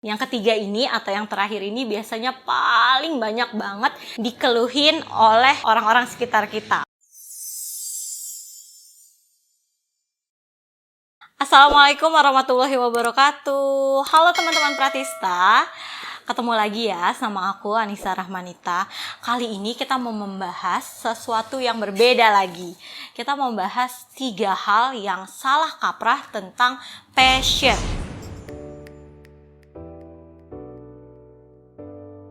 Yang ketiga ini atau yang terakhir ini biasanya paling banyak banget dikeluhin oleh orang-orang sekitar kita. Assalamualaikum warahmatullahi wabarakatuh. Halo teman-teman Pratista. Ketemu lagi ya sama aku Anissa Rahmanita. Kali ini kita mau membahas sesuatu yang berbeda lagi. Kita mau membahas 3 hal yang salah kaprah tentang passion.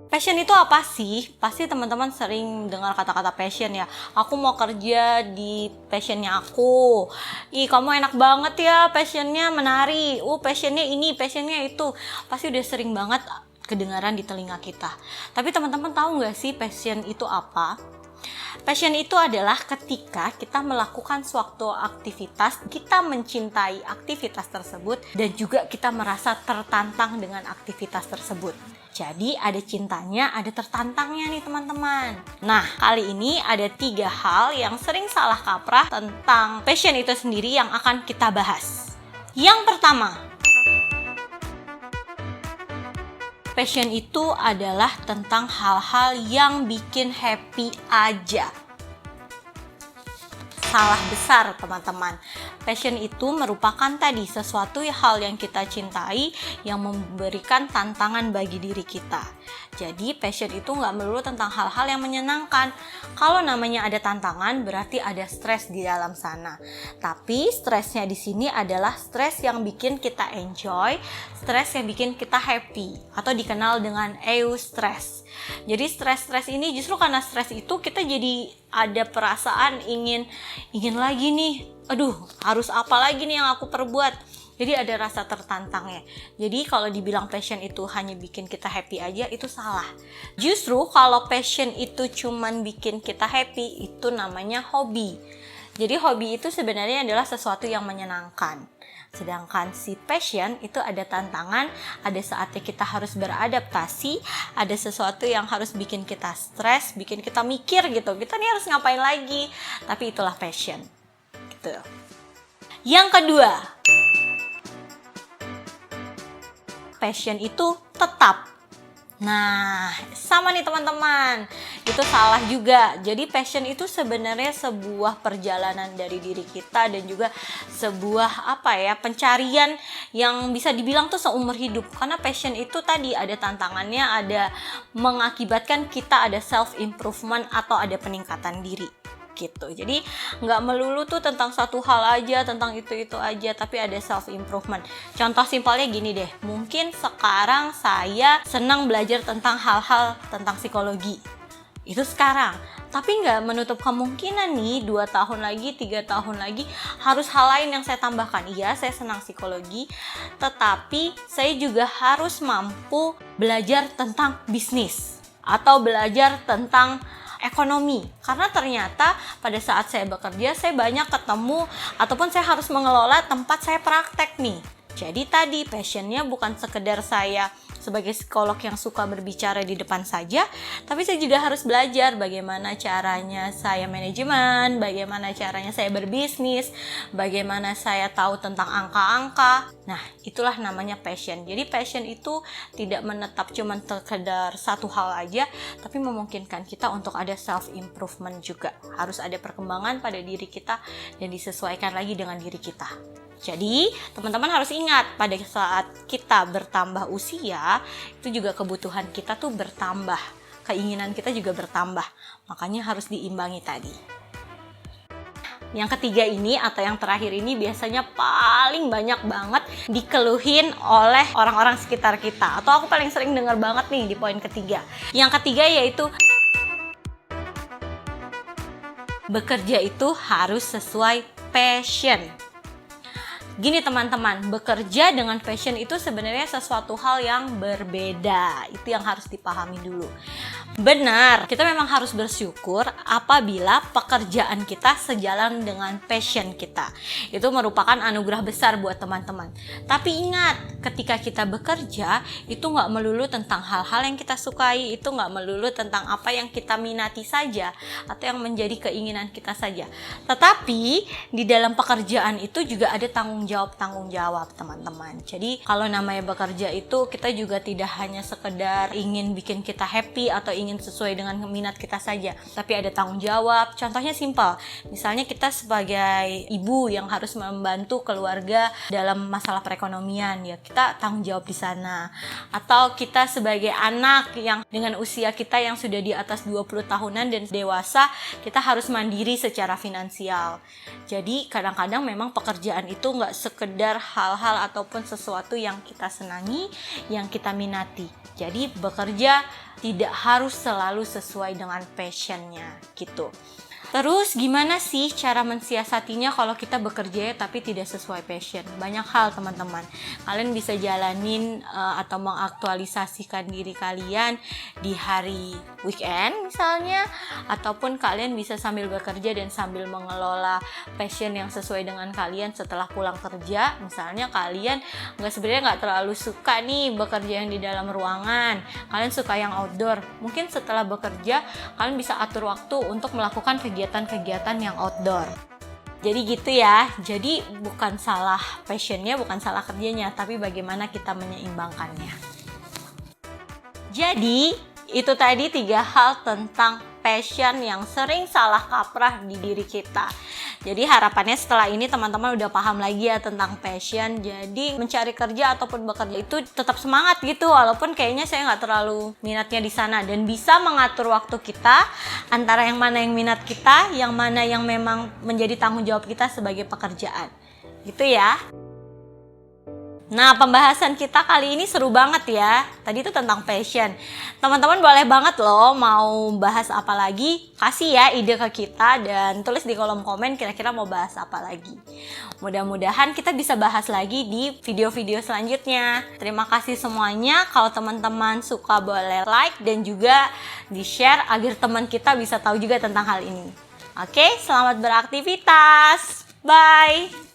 Passion itu apa sih? Pasti teman-teman sering dengar kata-kata passion ya. Aku mau kerja di passionnya aku. Ih, kamu enak banget ya passionnya menari. Passionnya ini, passionnya itu. Pasti udah sering banget kedengaran di telinga kita. Tapi teman-teman tahu nggak sih passion itu apa? Passion itu adalah ketika kita melakukan suatu aktivitas, kita mencintai aktivitas tersebut, dan juga kita merasa tertantang dengan aktivitas tersebut. Jadi ada cintanya, ada tertantangnya nih teman-teman. Nah, kali ini ada 3 hal yang sering salah kaprah tentang passion itu sendiri yang akan kita bahas. Yang pertama, passion itu adalah tentang hal-hal yang bikin happy aja. Salah besar teman-teman. Passion itu merupakan tadi sesuatu hal yang kita cintai yang memberikan tantangan bagi diri kita. Jadi passion itu nggak melulu tentang hal-hal yang menyenangkan. Kalau namanya ada tantangan berarti ada stres di dalam sana. Tapi stresnya di sini adalah stres yang bikin kita enjoy, stres yang bikin kita happy atau dikenal dengan eustress. Jadi stres ini justru karena stres itu kita jadi ada perasaan ingin lagi nih. Aduh, harus apa lagi nih yang aku perbuat? Jadi ada rasa tertantangnya. Jadi kalau dibilang passion itu hanya bikin kita happy aja, itu salah. Justru kalau passion itu cuman bikin kita happy, itu namanya hobi. Jadi hobi itu sebenarnya adalah sesuatu yang menyenangkan. Sedangkan si passion itu ada tantangan, ada saatnya kita harus beradaptasi, ada sesuatu yang harus bikin kita stres, bikin kita mikir gitu. Kita nih harus ngapain lagi? Tapi itulah passion. Gitu. Yang kedua, passion itu tetap. Nah, sama nih teman-teman. Itu salah juga. Jadi passion itu sebenarnya sebuah perjalanan dari diri kita dan juga sebuah pencarian yang bisa dibilang tuh seumur hidup. Karena passion itu tadi ada tantangannya, ada mengakibatkan kita ada self improvement atau ada peningkatan diri. Gitu. Jadi nggak melulu tuh tentang satu hal aja, tentang itu aja, tapi ada self improvement. Contoh simpelnya gini deh, mungkin sekarang saya senang belajar tentang hal-hal tentang psikologi. Itu sekarang, tapi nggak menutup kemungkinan nih 2 tahun lagi, 3 tahun lagi harus hal lain yang saya tambahkan. Iya, saya senang psikologi, tetapi saya juga harus mampu belajar tentang bisnis atau belajar tentang ekonomi, karena ternyata pada saat saya bekerja saya banyak ketemu ataupun saya harus mengelola tempat saya praktek nih. Jadi tadi passionnya bukan sekedar saya sebagai psikolog yang suka berbicara di depan saja, tapi saya juga harus belajar bagaimana caranya saya manajemen, bagaimana caranya saya berbisnis, bagaimana saya tahu tentang angka-angka. Nah, itulah namanya passion. Jadi passion itu tidak menetap cuma sekedar satu hal aja, tapi memungkinkan kita untuk ada self improvement juga. Harus ada perkembangan pada diri kita dan disesuaikan lagi dengan diri kita. Jadi, teman-teman harus ingat pada saat kita bertambah usia, itu juga kebutuhan kita tuh bertambah. Keinginan kita juga bertambah. Makanya harus diimbangi tadi. Yang ketiga ini atau yang terakhir ini biasanya paling banyak banget dikeluhin oleh orang-orang sekitar kita. Atau aku paling sering dengar banget nih di poin ketiga. Yang ketiga yaitu bekerja itu harus sesuai passion. Gini teman-teman, bekerja dengan passion itu sebenarnya sesuatu hal yang berbeda. Itu yang harus dipahami dulu. Benar, kita memang harus bersyukur apabila pekerjaan kita sejalan dengan passion kita. Itu merupakan anugerah besar buat teman-teman. Tapi ingat, ketika kita bekerja, itu nggak melulu tentang hal-hal yang kita sukai, itu nggak melulu tentang apa yang kita minati saja, atau yang menjadi keinginan kita saja. Tetapi, di dalam pekerjaan itu juga ada tanggung jawab, teman-teman. Jadi, kalau namanya bekerja itu, kita juga tidak hanya sekedar ingin bikin kita happy atau ingin sesuai dengan minat kita saja, tapi ada tanggung jawab. Contohnya simpel, misalnya kita sebagai ibu yang harus membantu keluarga dalam masalah perekonomian, ya kita tanggung jawab di sana. Atau kita sebagai anak yang dengan usia kita yang sudah di atas 20 tahunan dan dewasa, kita harus mandiri secara finansial. Jadi kadang-kadang memang pekerjaan itu nggak sekedar hal-hal ataupun sesuatu yang kita senangi, yang kita minati. Jadi bekerja tidak harus selalu sesuai dengan passionnya gitu. Terus gimana sih cara mensiasatinya kalau kita bekerja tapi tidak sesuai passion? Banyak hal teman-teman. Kalian bisa jalanin atau mengaktualisasikan diri kalian di hari weekend misalnya, ataupun kalian bisa sambil bekerja dan sambil mengelola passion yang sesuai dengan kalian setelah pulang kerja. Misalnya kalian sebenarnya nggak terlalu suka nih bekerja yang di dalam ruangan, kalian suka yang outdoor. Mungkin setelah bekerja kalian bisa atur waktu untuk melakukan kegiatan-kegiatan yang outdoor. Jadi gitu ya. Jadi bukan salah passionnya, bukan salah kerjanya, tapi bagaimana kita menyeimbangkannya. Jadi itu tadi 3 hal tentang passion yang sering salah kaprah di diri kita. Jadi harapannya setelah ini teman-teman udah paham lagi ya tentang passion. Jadi mencari kerja ataupun bekerja itu tetap semangat gitu, walaupun kayaknya saya nggak terlalu minatnya di sana, dan bisa mengatur waktu kita antara yang mana yang minat kita, yang mana yang memang menjadi tanggung jawab kita sebagai pekerjaan. Gitu ya. Nah, pembahasan kita kali ini seru banget ya. Tadi itu tentang passion. Teman-teman boleh banget loh mau bahas apa lagi. Kasih ya ide ke kita dan tulis di kolom komen kira-kira mau bahas apa lagi. Mudah-mudahan kita bisa bahas lagi di video-video selanjutnya. Terima kasih semuanya. Kalau teman-teman suka boleh like dan juga di-share agar teman kita bisa tahu juga tentang hal ini. Oke, selamat beraktivitas. Bye.